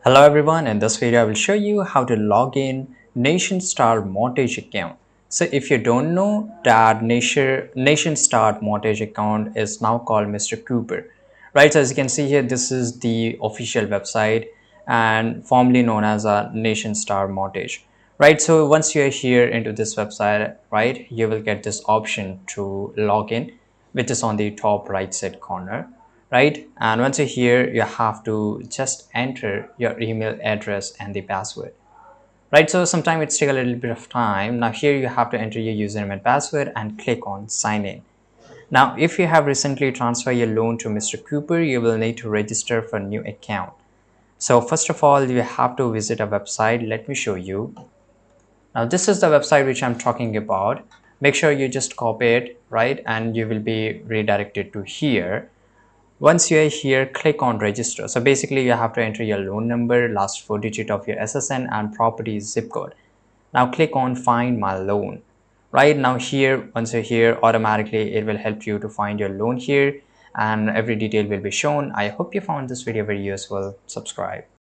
Hello everyone, in this video I will show you how to log in Nationstar mortgage account. So if you don't know that Nationstar mortgage account is now called Mr. Cooper, right? So as you can see here, this is the official website and formerly known as a Nationstar mortgage, right? So once you are here into this website, right, you will get this option to log in, which is on the top right side corner, right? And once you're here, you have to just enter your email address and the password, right? So sometimes it's take a little bit of time. Now here you have to enter your username and password and click on sign in. Now if you have recently transferred your loan to Mr. Cooper, you will need to register for a new account. So first of all, you have to visit a website. Let me show you. Now this is the website which I'm talking about. Make sure you just copy it, right? And you will be redirected to here. Once you are here, click on register. So basically you have to enter your loan number, last four digit of your SSN and property zip code. Now click on find my loan. Right now here, once you're here, automatically it will help you to find your loan here and every detail will be shown. I hope you found this video very useful. Subscribe.